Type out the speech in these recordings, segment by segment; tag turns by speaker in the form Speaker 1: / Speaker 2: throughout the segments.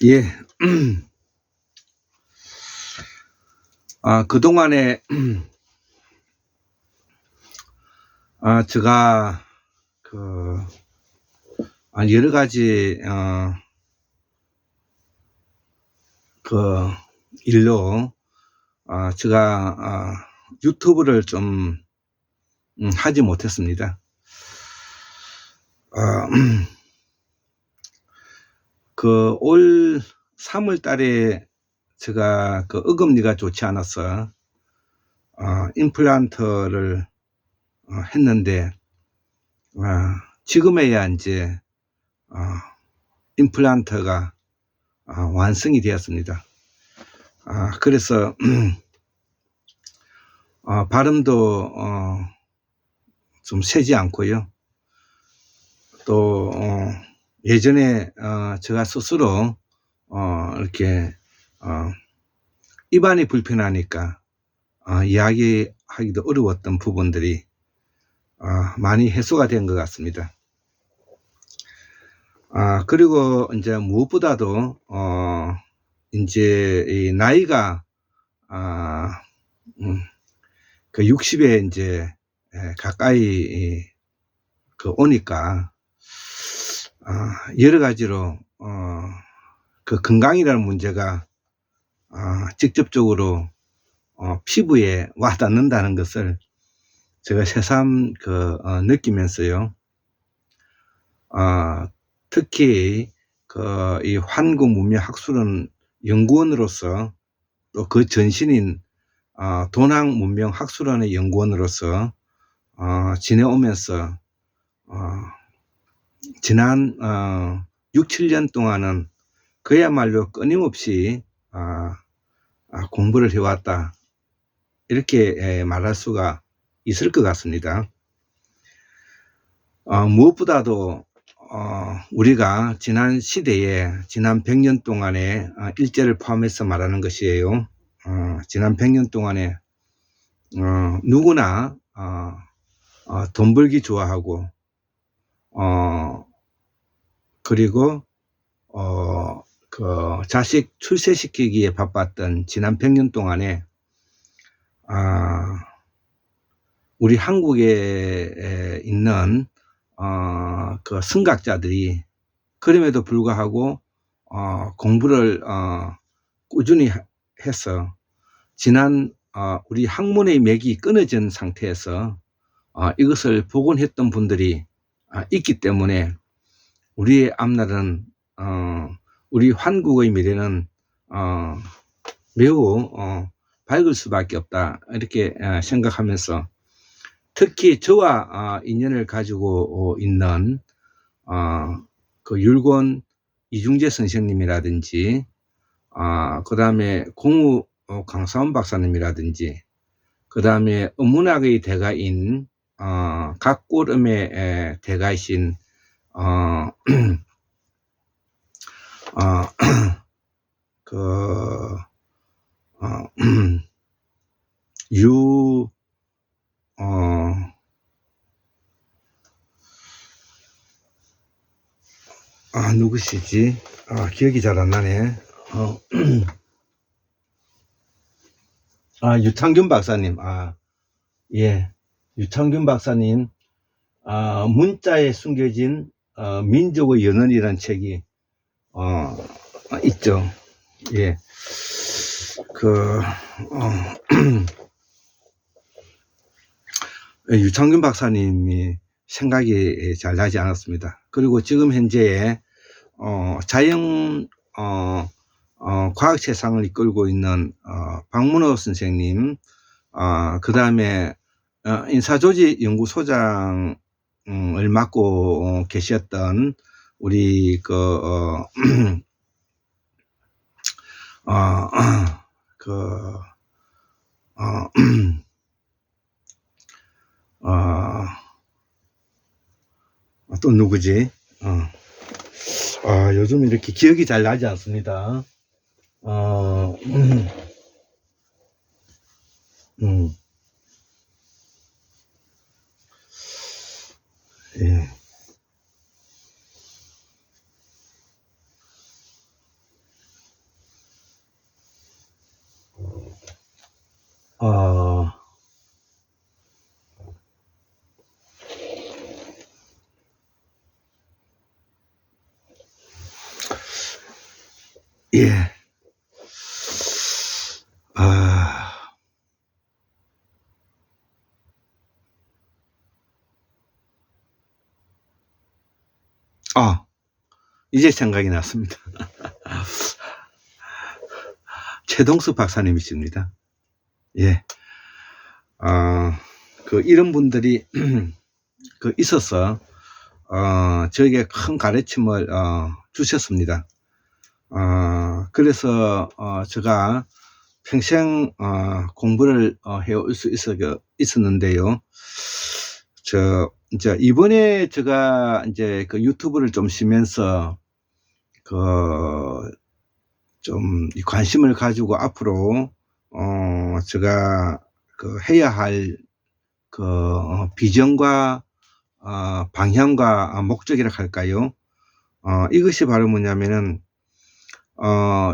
Speaker 1: 예. 그동안에, 제가, 그, 여러 가지, 그, 일로, 제가, 유튜브를 좀, 하지 못했습니다. 올 3월 달에 제가 어금니가 좋지 않아서, 임플란트를 했는데, 지금에야 이제, 임플란트가 완성이 되었습니다. 그래서 발음도 좀 세지 않고요. 또 예전에 제가 스스로 이렇게 입안이 불편하니까 이야기하기도 어려웠던 부분들이 많이 해소가 된 것 같습니다. 그리고 이제 무엇보다도 이제 이 나이가 60에 이제 가까이 오니까 여러 가지로 건강이라는 문제가 직접적으로 피부에 와닿는다는 것을 제가 새삼 느끼면서요. 특히 이 환구문명학술원 연구원으로서 또 그 전신인 돈학문명학술원의 연구원으로서 지내오면서 지난 6, 7년 동안은 그야말로 끊임없이 공부를 해왔다, 이렇게 말할 수가 있을 것 같습니다. 무엇보다도 우리가 지난 시대에 지난 100년 동안의 일제를 포함해서 말하는 것이에요. 지난 100년 동안에 누구나 돈 벌기 좋아하고 그리고 자식 출세시키기에 바빴던 지난 100년 동안에 우리 한국에 있는 선각자들이 그럼에도 불구하고 공부를 꾸준히 해서 지난 우리 학문의 맥이 끊어진 상태에서 이것을 복원했던 분들이 있기 때문에 우리의 앞날은 우리 한국의 미래는 매우 밝을 수밖에 없다, 이렇게 생각하면서 특히 저와 인연을 가지고 있는 율곤 이중재 선생님이라든지 그 다음에 공우 강사원 박사님이라든지 그 다음에 음문학의 대가인 각골음의 대가이신 누구시지? 기억이 잘 안 나네. 유창균 박사님. 예. 유창균 박사님, 문자에 숨겨진 민족의 연원이라는 책이 있죠. 예. 유창균 박사님이 생각이 잘 나지 않았습니다. 그리고 지금 현재에 자연 과학 세상을 이끌고 있는 박문호 선생님, 그 다음에 인사조직 연구소장을 맡고 계셨던 우리 또 누구지? 요즘 이렇게 기억이 잘 나지 않습니다. 예. 예. 아. 아, 이제 생각이 났습니다. 최동수 박사님이십니다. 예. 이런 분들이 있어서 저에게 큰 가르침을 주셨습니다. 그래서 제가 평생 공부를 해올 수 있었는데요. 이제 이번에 제가 이제 유튜브를 좀 쉬면서 좀 관심을 가지고 앞으로 제가 해야 할 비전과 방향과 목적이라 할까요? 이것이 바로 뭐냐면은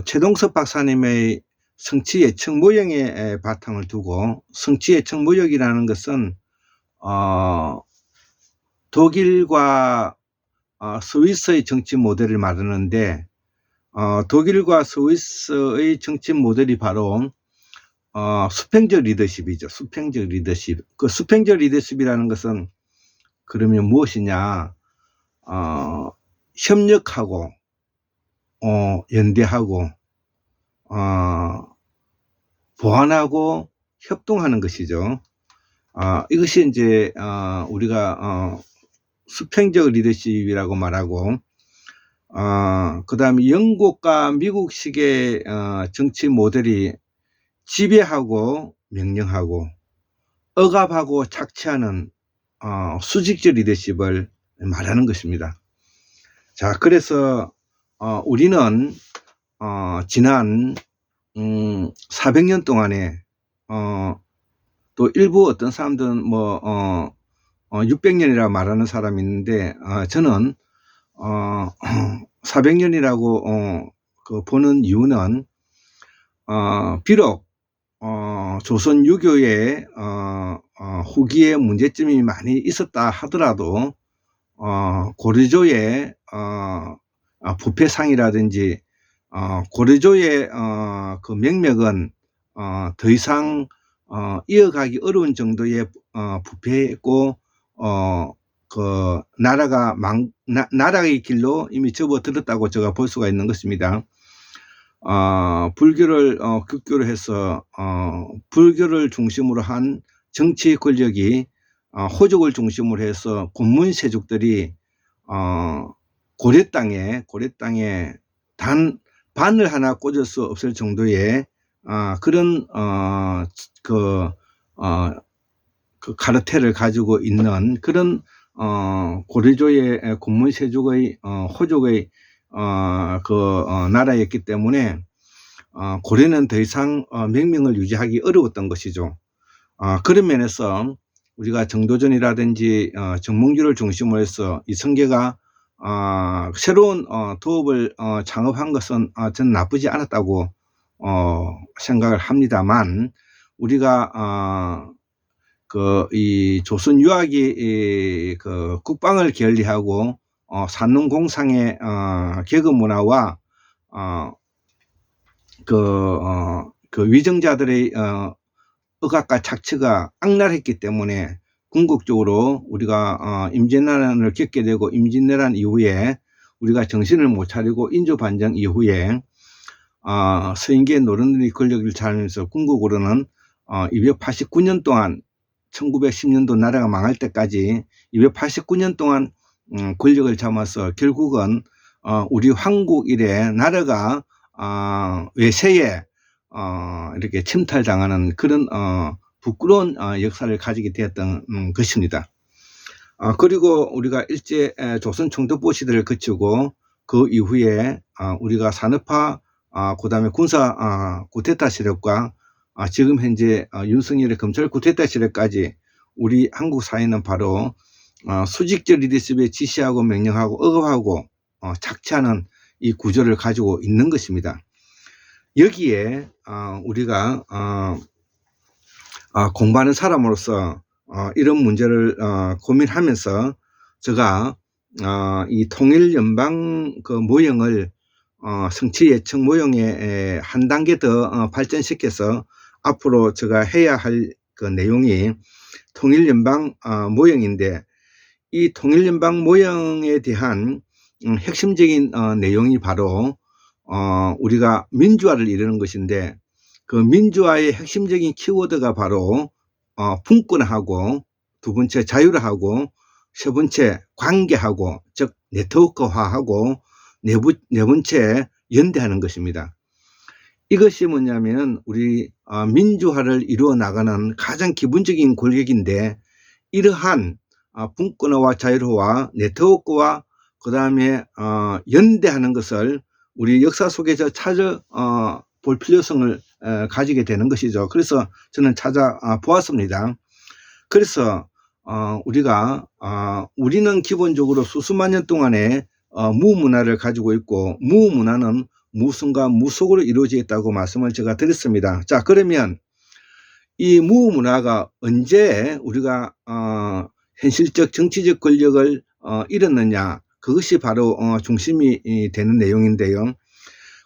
Speaker 1: 최동섭 박사님의 성취 예측 모형에 바탕을 두고, 성취 예측 모형이라는 것은 독일과 스위스의 정치 모델을 말하는데, 독일과 스위스의 정치 모델이 바로 수평적 리더십이죠. 수평적 리더십. 수평적 리더십이라는 것은 그러면 무엇이냐? 협력하고 연대하고 보완하고 협동하는 것이죠. 이것이 이제 우리가 수평적 리더십이라고 말하고, 그 다음에 영국과 미국식의 정치 모델이 지배하고 명령하고 억압하고 착취하는 수직적 리더십을 말하는 것입니다. 자, 그래서 우리는 지난 400년 동안에 또 일부 어떤 사람들은 600년이라고 말하는 사람이 있는데, 저는 400년이라고 보는 이유는 비록 조선 유교의 후기에 문제점이 많이 있었다 하더라도 고려조의 부패상이라든지 고려조의 그 명맥은 더 이상 이어가기 어려운 정도의 부패했고, 나라의 길로 이미 접어들었다고 제가 볼 수가 있는 것입니다. 불교를 극교로 해서 불교를 중심으로 한 정치 권력이 호족을 중심으로 해서 군문세족들이 고려 땅에 단 바늘 하나 꽂을 수 없을 정도의 그런 가르테를 가지고 있는 그런 고려조의 군문세족의 호족의 나라였기 때문에 고려는 더 이상 명명을 유지하기 어려웠던 것이죠. 그런 면에서 우리가 정도전이라든지 정몽주를 중심으로 해서 이성계가 새로운 도읍을 창업한 것은 저는 나쁘지 않았다고 생각을 합니다만, 우리가 이 조선 유학이 국방을 결리하고 산농공상의 계급 문화와 위정자들의 억압과 착취가 악랄했기 때문에 궁극적으로 우리가 임진왜란을 겪게 되고, 임진왜란 이후에 우리가 정신을 못 차리고 인조반정 이후에 서인계 노른들이 권력을 차리면서 궁극으로는 289년 동안 1910년도 나라가 망할 때까지 289년 동안 권력을 잡아서 결국은 우리 황국 이래 나라가 외세에 이렇게 침탈당하는 그런 부끄러운 역사를 가지게 되었던 것입니다. 그리고 우리가 일제 조선 총독부 시대를 거치고 그 이후에 우리가 산업화, 그 다음에 군사 쿠데타 세력과 지금 현재 윤석열의 검찰 쿠데타 세력까지 우리 한국 사회는 바로 수직적 리더십에 지시하고 명령하고 억압하고 착취하는 이 구조를 가지고 있는 것입니다. 여기에 우리가 공부하는 사람으로서 이런 문제를 고민하면서 제가 이 통일연방 모형을 성취 예측 모형에 한 단계 더 발전시켜서 앞으로 제가 해야 할 그 내용이 통일연방 모형인데, 이 통일연방 모형에 대한 핵심적인 내용이 바로 우리가 민주화를 이루는 것인데, 그 민주화의 핵심적인 키워드가 바로 분권하고, 두 번째 자율화하고, 세 번째 관계하고, 즉 네트워크화하고, 네 번째 연대하는 것입니다. 이것이 뭐냐면 우리 민주화를 이루어 나가는 가장 기본적인 권력인데, 이러한 분권화와 자율화와 네트워크와 그 다음에 연대하는 것을 우리 역사 속에서 찾아볼 필요성을 가지게 되는 것이죠. 그래서 저는 찾아보았습니다. 그래서 우리는 기본적으로 수수만 년 동안에 무문화를 가지고 있고, 무문화는 무승과 무속으로 이루어져 있다고 말씀을 제가 드렸습니다. 자, 그러면 이 무문화가 언제 우리가 현실적 정치적 권력을 잃었느냐, 그것이 바로 중심이 되는 내용인데요.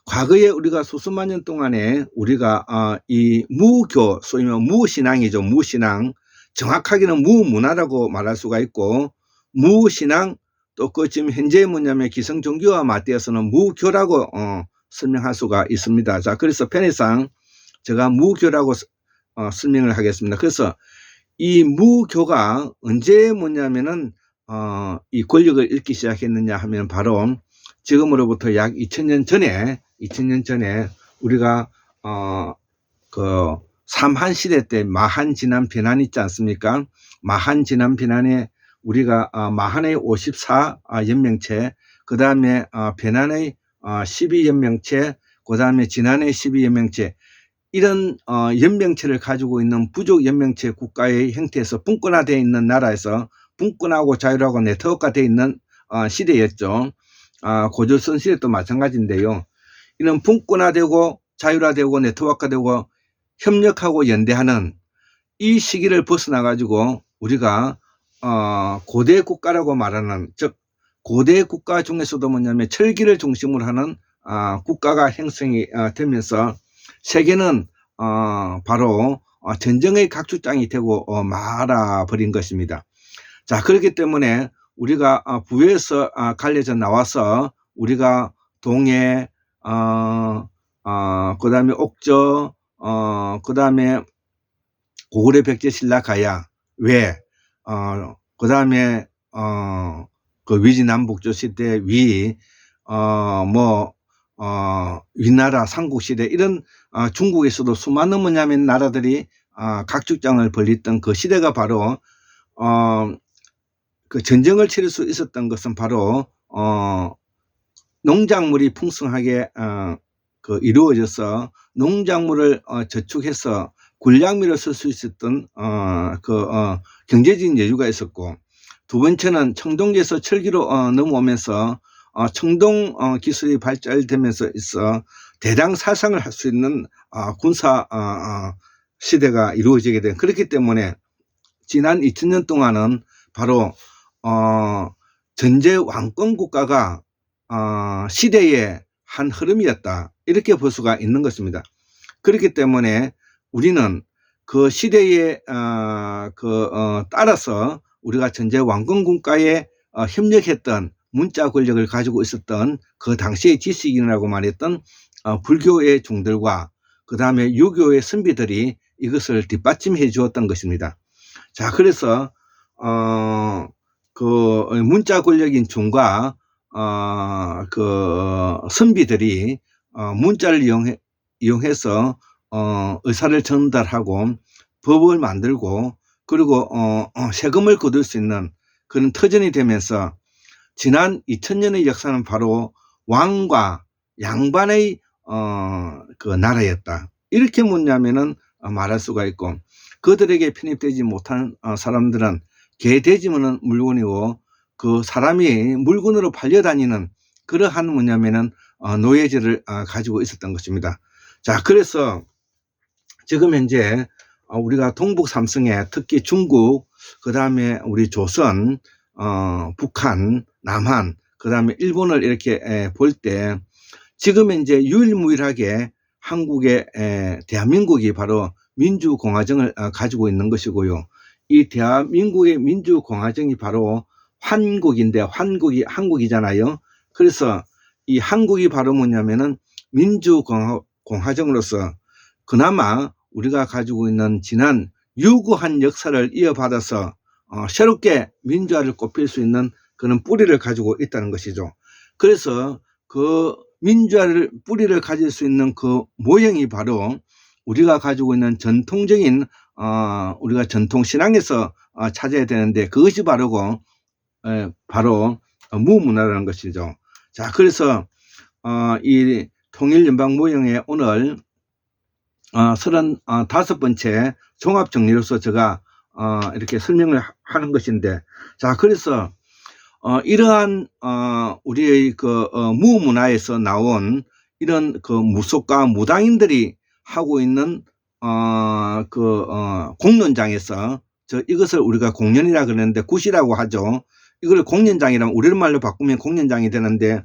Speaker 1: 과거에 우리가 수수만 년 동안에 우리가 이 무교, 소위 말하면 무신앙이죠. 무신앙, 정확하게는 무문화라고 말할 수가 있고, 무신앙, 또 그 지금 현재 뭐냐면 기성종교와 맞대어서는 무교라고 설명할 수가 있습니다. 자, 그래서 편의상 제가 무교라고 설명을 하겠습니다. 그래서 이 무교가 언제 뭐냐면은 이 권력을 잃기 시작했느냐 하면 바로 지금으로부터 약 2000년 전에 우리가 그 삼한 시대 때 마한 진한 변환 있지 않습니까? 마한 진한 변환에 우리가 마한의 54연명체, 그 다음에 변환의 12연명체, 그 다음에 진한의 12연명체, 이런 연명체를 가지고 있는 부족 연명체 국가의 형태에서 분권화되어 있는 나라에서 분권하고 자율하고 네트워크가 되어 있는 시대였죠. 고조선 시대도 마찬가지인데요. 이런 분권화되고 자율화되고 네트워크화되고 협력하고 연대하는 이 시기를 벗어나 가지고 우리가 고대 국가라고 말하는, 즉 고대 국가 중에서도 뭐냐면 철기를 중심으로 하는 국가가 형성이 되면서 세계는 바로 전쟁의 각축장이 되고 말아버린 것입니다. 자, 그렇기 때문에 우리가 부에서 갈려져 나와서 우리가 동해, 그 다음에 옥저, 그 다음에 고구려 백제 신라 가야, 왜, 그 다음에 그 위지 남북조 시대 위나라 삼국시대, 이런 중국에서도 수많은 뭐냐면 나라들이 각축장을 벌였던 그 시대가 바로 그 전쟁을 치를 수 있었던 것은 바로 농작물이 풍성하게 이루어져서 농작물을 저축해서 군량미를 쓸 수 있었던 경제적인 여유가 있었고, 두 번째는 청동기에서 철기로 넘어오면서 청동 기술이 발달되면서 있어 대량 살상을 할 수 있는 군사 시대가 이루어지게 된, 그렇기 때문에 지난 2000년 동안은 바로 전제 왕권 국가가 시대의 한 흐름이었다, 이렇게 볼 수가 있는 것입니다. 그렇기 때문에 우리는 그 시대에 따라서 우리가 전제 왕권 국가에 협력했던, 문자 권력을 가지고 있었던 그 당시의 지식인이라고 말했던 불교의 종들과 그 다음에 유교의 선비들이 이것을 뒷받침해 주었던 것입니다. 자, 그래서 그 문자 권력인 종과 그 선비들이 문자를 이용해서 의사를 전달하고 법을 만들고, 그리고 세금을 거둘 수 있는 그런 터전이 되면서 지난 2000년의 역사는 바로 왕과 양반의 그 나라였다, 이렇게 뭐냐면은 말할 수가 있고, 그들에게 편입되지 못한 사람들은 개돼지면 물건이고 그 사람이 물건으로 팔려다니는 그러한 뭐냐면은 노예제를 가지고 있었던 것입니다. 자, 그래서 지금 현재 우리가 동북 삼성에 특히 중국, 그 다음에 우리 조선, 북한, 남한, 그 다음에 일본을 이렇게 볼 때 지금 이제 유일무이하게 한국의 대한민국이 바로 민주공화정을 가지고 있는 것이고요. 이 대한민국의 민주공화정이 바로 환국인데 환국이 한국이잖아요. 그래서 이 한국이 바로 뭐냐면은 민주공화정으로서 그나마 우리가 가지고 있는 지난 유구한 역사를 이어받아서 새롭게 민주화를 꼽힐 수 있는 그런 뿌리를 가지고 있다는 것이죠. 그래서 그 민주화를 뿌리를 가질 수 있는 그 모형이 바로 우리가 가지고 있는 전통적인 우리가 전통신앙에서 찾아야 되는데 그것이 바로 무문화라는 것이죠. 자, 그래서 이 통일연방 모형의 오늘 35번째 종합정리로서 제가 이렇게 설명을 하는 것인데, 자, 그래서 이러한 우리의 그 무문화에서 나온 이런 그 무속과 무당인들이 하고 있는 공론장에서 이것을 우리가 공연이라 그러는데 굿이라고 하죠. 이걸 공연장이라면 우리 말로 바꾸면 공연장이 되는데,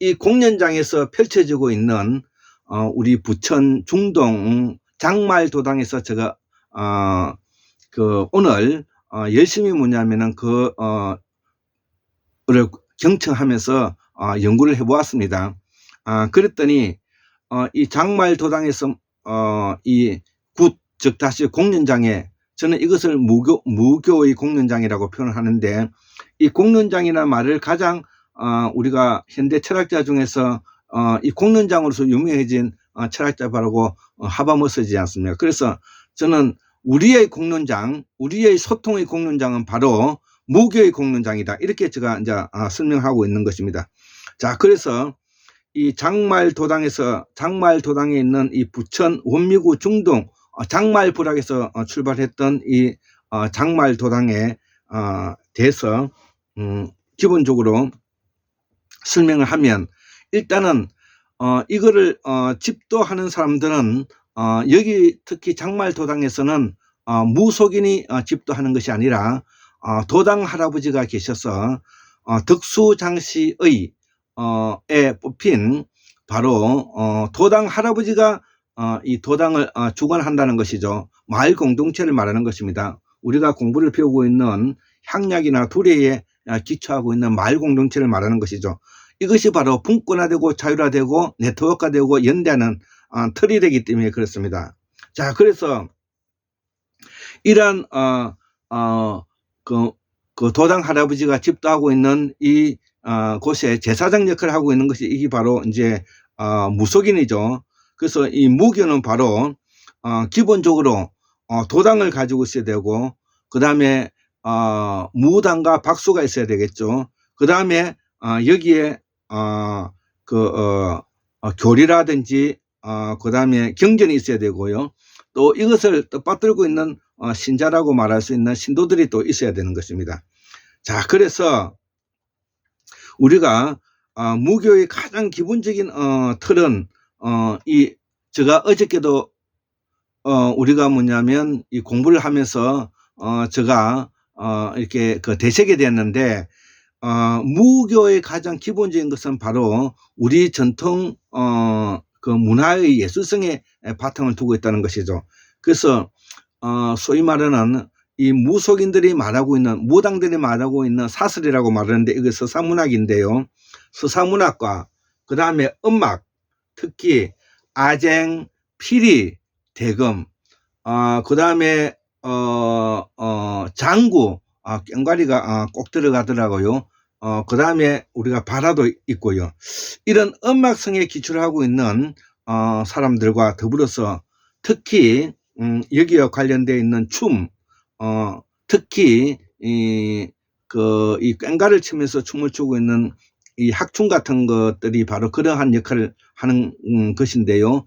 Speaker 1: 이 공연장에서 펼쳐지고 있는 우리 부천 중동 장말도당에서 제가 오늘 열심히 뭐냐면은 를 경청하면서 연구를 해보았습니다. 그랬더니 이 장말도당에서 이 굿, 즉 다시 공연장에, 저는 이것을 무교의 공연장이라고 표현을 하는데, 이 공연장이라는 말을 가장 우리가 현대 철학자 중에서 이 공론장으로서 유명해진 철학자 바로 하바머스지 않습니까? 그래서 저는 우리의 공론장, 우리의 소통의 공론장은 바로 무교의 공론장이다, 이렇게 제가 이제 설명하고 있는 것입니다. 자, 그래서 이 장말도당에 있는 이 부천 원미구 중동 장말부락에서 출발했던 이 장말도당에 대해서 기본적으로 설명을 하면, 일단은 이거를 집도하는 사람들은 여기 특히 장말도당에서는 무속인이 집도하는 것이 아니라 도당 할아버지가 계셔서 덕수장씨의 에 뽑힌 바로 도당 할아버지가 이 도당을 주관한다는 것이죠. 마을 공동체를 말하는 것입니다. 우리가 공부를 배우고 있는 향약이나 두레에 기초하고 있는 마을 공동체를 말하는 것이죠. 이것이 바로 분권화되고 자율화되고 네트워크화되고 연대하는 틀이 되기 때문에 그렇습니다. 자, 그래서 이러한 그 도당 할아버지가 집도하고 있는 이 곳에 제사장 역할을 하고 있는 것이 이게 바로 이제 무속인이죠. 그래서 이 무교는 바로 기본적으로 도당을 가지고 있어야 되고, 그 다음에 무당과 박수가 있어야 되겠죠. 그 다음에 여기에 교리라든지 그 다음에 경전이 있어야 되고요. 또 이것을 뜻받들고 있는 신자라고 말할 수 있는 신도들이 또 있어야 되는 것입니다. 자, 그래서 우리가 무교의 가장 기본적인 틀은 제가 어저께도 우리가 뭐냐면 이 공부를 하면서 제가 이렇게 대책이 됐는데, 무교의 가장 기본적인 것은 바로 우리 전통 그 문화의 예술성에 바탕을 두고 있다는 것이죠. 그래서 소위 말하는 이 무속인들이 말하고 있는, 무당들이 말하고 있는 사설이라고 말하는데, 이게 서사문학인데요. 서사문학과 그 다음에 음악, 특히 아쟁, 피리, 대금, 그 다음에 장구, 꽹과리가 꼭 들어가더라고요. 그 다음에 우리가 바라도 있고요. 이런 음악성에 기초를 하고 있는 사람들과 더불어서 특히 여기와 관련되어 있는 춤, 특히 이 꽹과를 치면서 춤을 추고 있는 이 학춤 같은 것들이 바로 그러한 역할을 하는 것인데요.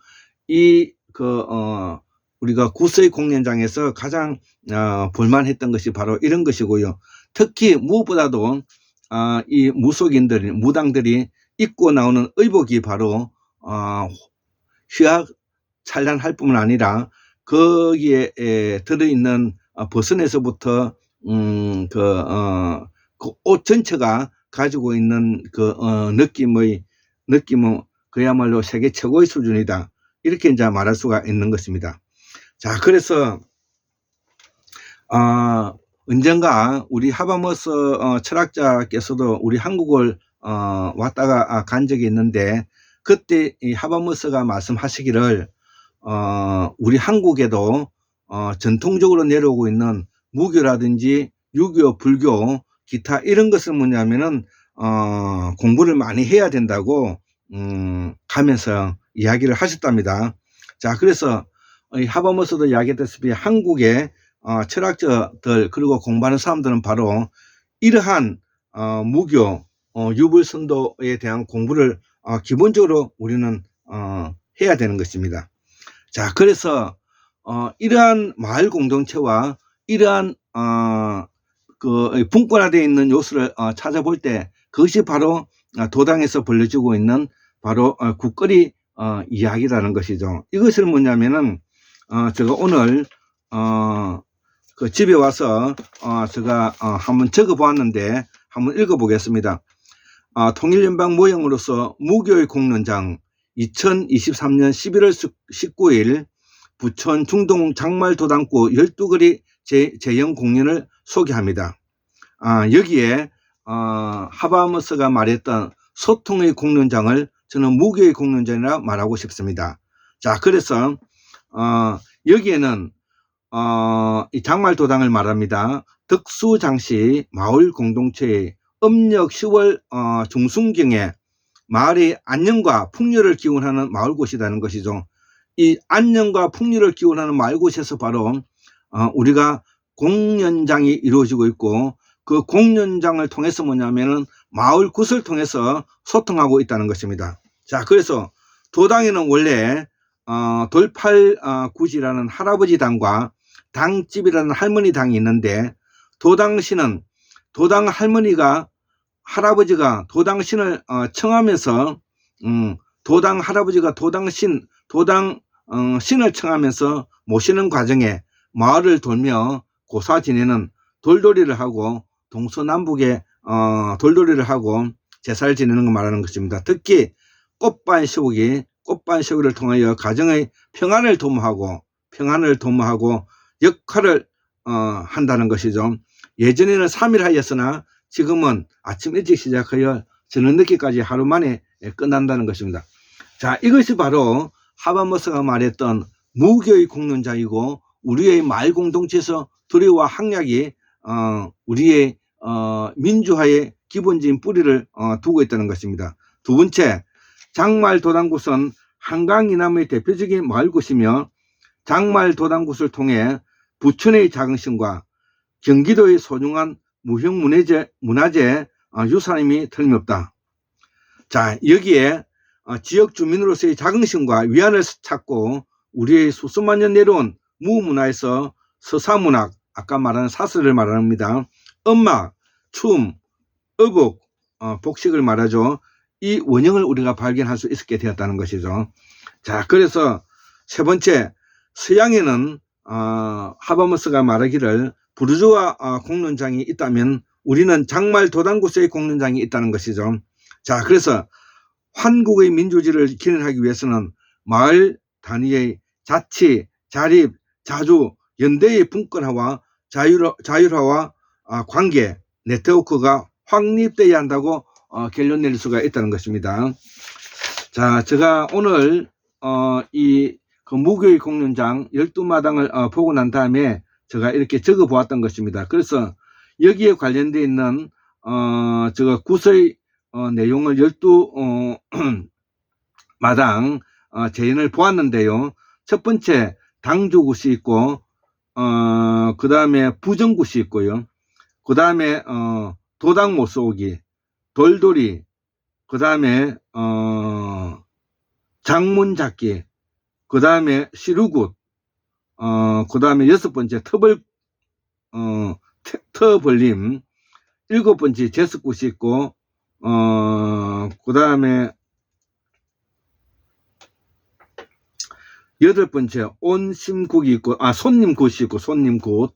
Speaker 1: 우리가 구서의 공연장에서 가장 볼만했던 것이 바로 이런 것이고요. 특히 무엇보다도 이 무속인들, 무당들이 입고 나오는 의복이 바로 휘황찬란할 뿐만 아니라 거기에 들어있는 버선에서부터 그 옷 전체가 가지고 있는 느낌은 그야말로 세계 최고의 수준이다. 이렇게 이제 말할 수가 있는 것입니다. 자, 그래서 언젠가 우리 하바머스 철학자께서도 우리 한국을 왔다가 간 적이 있는데, 그때 이 하바머스가 말씀하시기를 우리 한국에도 전통적으로 내려오고 있는 무교라든지 유교, 불교, 기타 이런 것을 뭐냐면은 공부를 많이 해야 된다고 가면서 이야기를 하셨답니다. 자, 그래서 하버머스도 이야기했다시피 한국의 철학자들 그리고 공부하는 사람들은 바로 이러한 무교, 유불선도에 대한 공부를 기본적으로 우리는 해야 되는 것입니다. 자, 그래서 이러한 마을 공동체와 이러한 그 분권화되어 있는 요소를 찾아볼 때 그것이 바로 도당에서 벌려지고 있는 바로 국거리 이야기라는 것이죠. 이것을 뭐냐면은 제가 오늘 그 집에 와서 제가 한번 적어 보았는데 한번 읽어 보겠습니다. 통일연방 모형으로서 무교의 공론장 2023년 11월 19일 부천 중동 장말도당구 12거리 제형 공연을 소개합니다. 여기에 하바머스가 말했던 소통의 공론장을 저는 무교의 공론장이라 말하고 싶습니다. 자, 그래서 여기에는 이 장말도당을 말합니다. 덕수장씨 마을 공동체의 음력 10월 중순경에 마을의 안녕과 풍요를 기원하는 마을곳이라는 것이죠. 이 안녕과 풍요를 기원하는 마을곳에서 바로 우리가 공연장이 이루어지고 있고, 그 공연장을 통해서 뭐냐면은 마을 굿을 통해서 소통하고 있다는 것입니다. 자, 그래서 도당에는 원래 돌팔굿이라는 할아버지 당과 당집이라는 할머니 당이 있는데, 도당신은 도당 할머니가 할아버지가 도당신을 청하면서 도당 할아버지가 도당신 신을 청하면서 모시는 과정에 마을을 돌며 고사 지내는 돌돌이를 하고 동서남북에 돌돌이를 하고 제사를 지내는 거 말하는 것입니다. 특히 꽃반 시오기를 통하여 가정의 평안을 도모하고 역할을 한다는 것이죠. 예전에는 3일 하였으나 지금은 아침 일찍 시작하여 저녁 늦게까지 하루 만에 끝난다는 것입니다. 자, 이것이 바로 하바머스가 말했던 무교의 공론장이고, 우리의 마을 공동체에서 도리와 학약이 우리의 민주화의 기본적인 뿌리를 두고 있다는 것입니다. 두 번째, 장말도당굿은 한강 이남의 대표적인 마을굿이며, 장말도당굿을 통해 부천의 자긍심과 경기도의 소중한 무형문화재 유산임이 틀림없다. 자, 여기에 지역 주민으로서의 자긍심과 위안을 찾고 우리의 수수만 년 내려온 무문화에서 서사문학, 아까 말하는 사슬을 말합니다. 음악, 춤, 어복, 복식을 말하죠. 이 원형을 우리가 발견할 수 있게 되었다는 것이죠. 자, 그래서 세 번째, 서양에는 하바머스가 말하기를 부르주아 공론장이 있다면 우리는 장말도당굿의 공론장이 있다는 것이죠. 자, 그래서 한국의 민주주의를 기원하기 위해서는 마을 단위의 자치, 자립, 자주, 연대의 분권화와 자율화와 관계, 네트워크가 확립되어야 한다고 결론 내릴 수가 있다는 것입니다. 자, 제가 오늘 그 무교의 공론장 12마당을 보고 난 다음에 제가 이렇게 적어 보았던 것입니다. 그래서 여기에 관련되어 있는 제가 굿의 내용을 12마당 재현을 보았는데요. 첫 번째 당주굿이 있고, 그 다음에 부정굿이 있고요. 그 다음에 도당 못쏘기, 돌돌이, 그 다음에 장문잡기, 그 다음에 시루굿, 그 다음에 여섯 번째 터벌림, 일곱 번째 제스굿이 있고, 그 다음에 여덟 번째 온심국이 있고, 손님굿이 있고, 손님굿,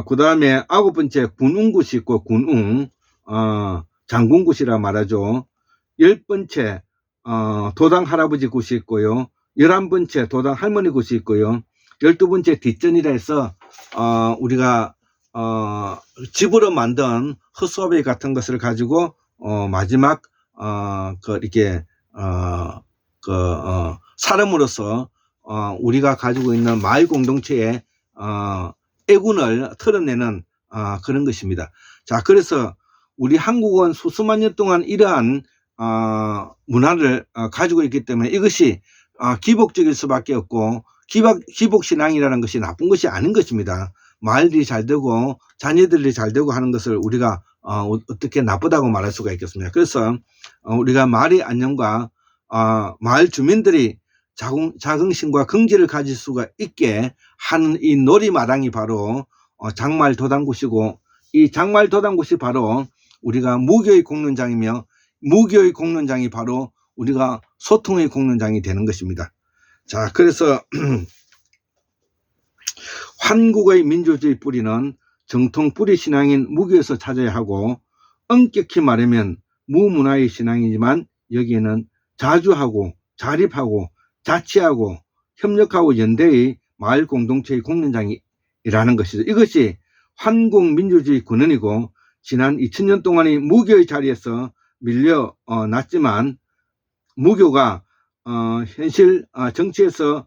Speaker 1: 그 다음에 아홉 번째 군웅굿이 있고, 군웅, 장군굿이라 말하죠. 열 번째 도당 할아버지 굿이 있고요. 11번째 도당 할머니 굿이 있고요. 12번째 뒷전이라 해서 우리가 집으로 만든 허수아비 같은 것을 가지고 마지막 이렇게 사람으로서 우리가 가지고 있는 마을 공동체의 애군을 털어내는 그런 것입니다. 자, 그래서 우리 한국은 수수만 년 동안 이러한 문화를 가지고 있기 때문에 이것이 기복적일 수밖에 없고, 기복신앙이라는 것이 나쁜 것이 아닌 것입니다. 마을이 잘 되고 자녀들이 잘 되고 하는 것을 우리가 어떻게 나쁘다고 말할 수가 있겠습니까? 그래서 우리가 마을의 안녕과 마을 주민들이 자긍심과 긍지를 가질 수가 있게 하는 이 놀이마당이 바로 장마을 도당굿이고, 이 장마을 도당굿이 바로 우리가 무교의 공론장이며, 무교의 공론장이 바로 우리가 소통의 공론장이 되는 것입니다. 자, 그래서 한국의 민주주의 뿌리는 정통 뿌리 신앙인 무교에서 찾아야 하고, 엄격히 말하면 무문화의 신앙이지만 여기에는 자주하고 자립하고 자치하고 협력하고 연대의 마을 공동체의 공론장이라는 것이죠. 이것이 한국민주주의 근원이고, 지난 2000년 동안의 무교의 자리에서 밀려났지만 무교가 현실 정치에서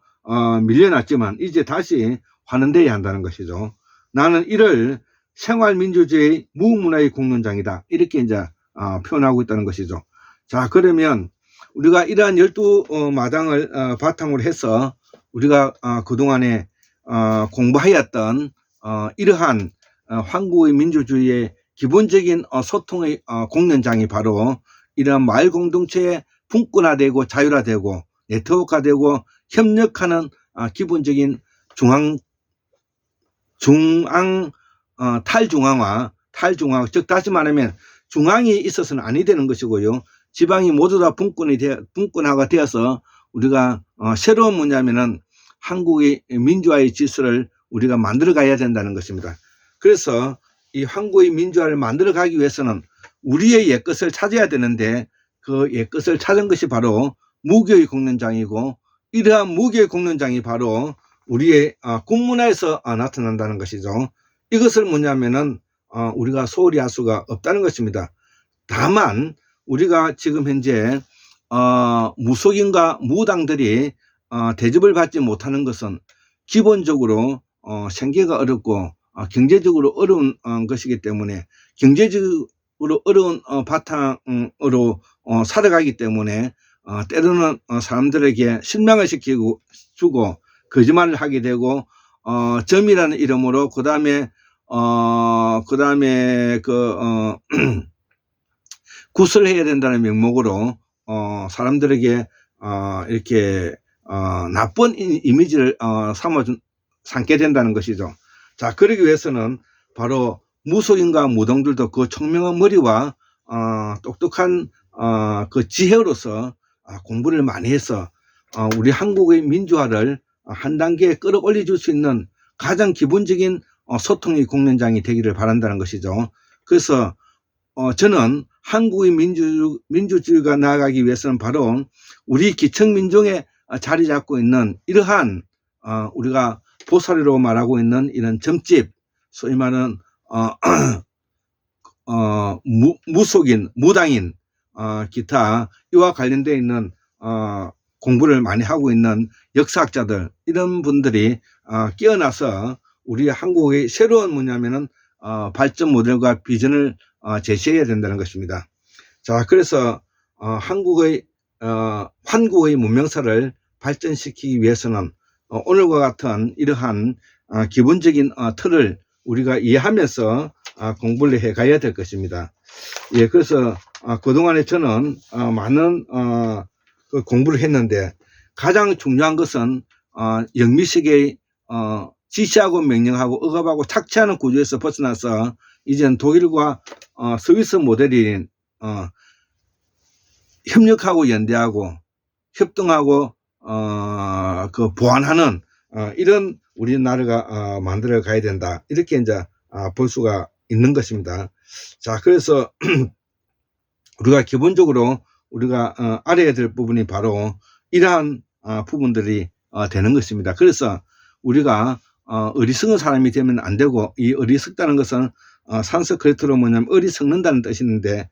Speaker 1: 밀려났지만 이제 다시 환원되어야 한다는 것이죠. 나는 이를 생활민주주의 무문화의 공론장이다, 이렇게 이제 표현하고 있다는 것이죠. 자, 그러면 우리가 이러한 12마당을 바탕으로 해서 우리가 그동안에 공부하였던 이러한 한국의 민주주의의 기본적인 소통의 공론장이 바로 이러한 마을 공동체의 분권화되고 자율화되고 네트워크화되고 협력하는 기본적인 탈중앙화, 즉 다시 말하면 중앙이 있어서는 아니 되는 것이고요. 지방이 모두 다 분권화가 되어서 우리가 새로운 뭐냐면은 한국의 민주화의 질서를 우리가 만들어 가야 된다는 것입니다. 그래서 이 한국의 민주화를 만들어 가기 위해서는 우리의 옛것을 찾아야 되는데, 그 옛것을 찾은 것이 바로 무교의 공론장이고, 이러한 무교의 공론장이 바로 우리의 군문화에서 나타난다는 것이죠. 이것을 뭐냐면은 우리가 소홀히 할 수가 없다는 것입니다. 다만 우리가 지금 현재 무속인과 무당들이 대접을 받지 못하는 것은 기본적으로 생계가 어렵고 경제적으로 어려운 것이기 때문에, 경제적으로 어려운 바탕으로 살아가기 때문에 때로는 사람들에게 실망을 시키고 주고 거짓말을 하게 되고, 점이라는 이름으로 그 다음에 굿을 해야 된다는 명목으로 사람들에게 이렇게 나쁜 이미지를 삼게 된다는 것이죠. 자, 그러기 위해서는 바로 무속인과 무당들도 그 총명한 머리와 똑똑한 그 지혜로서 공부를 많이 해서 우리 한국의 민주화를 한 단계 끌어올려 줄 수 있는 가장 기본적인 소통의 공론장이 되기를 바란다는 것이죠. 그래서 저는 한국의 민주주의가 나아가기 위해서는 바로 우리 기층민중에 자리 잡고 있는 이러한 우리가 보살이라고 말하고 있는 이런 점집, 소위 말하는 무속인, 무당인, 기타 이와 관련되어 있는 공부를 많이 하고 있는 역사학자들, 이런 분들이 깨어나서 우리 한국의 새로운 뭐냐면은 발전 모델과 비전을 제시해야 된다는 것입니다. 자, 그래서 한국의 문명사를 발전시키기 위해서는 오늘과 같은 이러한 기본적인 틀을 우리가 이해하면서 공부를 해 가야 될 것입니다. 예, 그래서 그동안에 저는 많은 그 공부를 했는데, 가장 중요한 것은 영미식의 지시하고 명령하고 억압하고 착취하는 구조에서 벗어나서 이제는 독일과 스위스 모델인 협력하고 연대하고 협동하고 그 보완하는 이런 우리나라가 만들어 가야 된다, 이렇게 이제 볼 수가 있는 것입니다. 자, 그래서 우리가 기본적으로 우리가 알아야 될 부분이 바로 이러한 부분들이 되는 것입니다. 그래서 우리가 어리석은 사람이 되면 안 되고, 이 어리석다는 것은 산스크리트로 뭐냐면 어리석는다는 뜻이 있는데,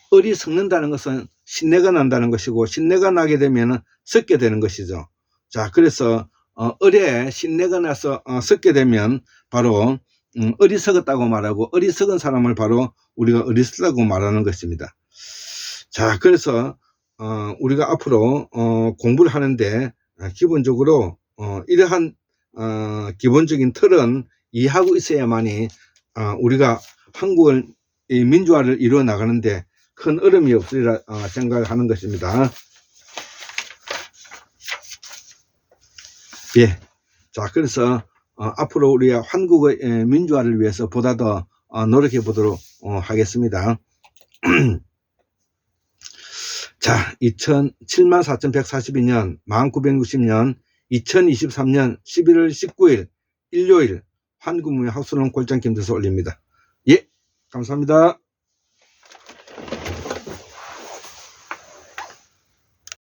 Speaker 1: 어리석는다는 것은 신내가 난다는 것이고, 신내가 나게 되면 썩게 되는 것이죠. 자, 그래서 을에 신내가 나서 썩게 되면 바로 어리석었다고 말하고, 어리석은 사람을 바로 우리가 어리석다고 말하는 것입니다. 자, 그래서 우리가 앞으로 공부를 하는데 기본적으로 이러한 기본적인 틀은 이해하고 있어야만이 우리가 한국을 민주화를 이루어 나가는데 큰 어려움이 없으리라 생각하는 것입니다. 예. 자, 그래서 앞으로 우리가 한국의 민주화를 위해서 보다 더 노력해 보도록 하겠습니다. 자, 74,142년 1960년 2023년 11월 19일 일요일 한국무예 학술론 골장 김대수 올립니다. 예, 감사합니다.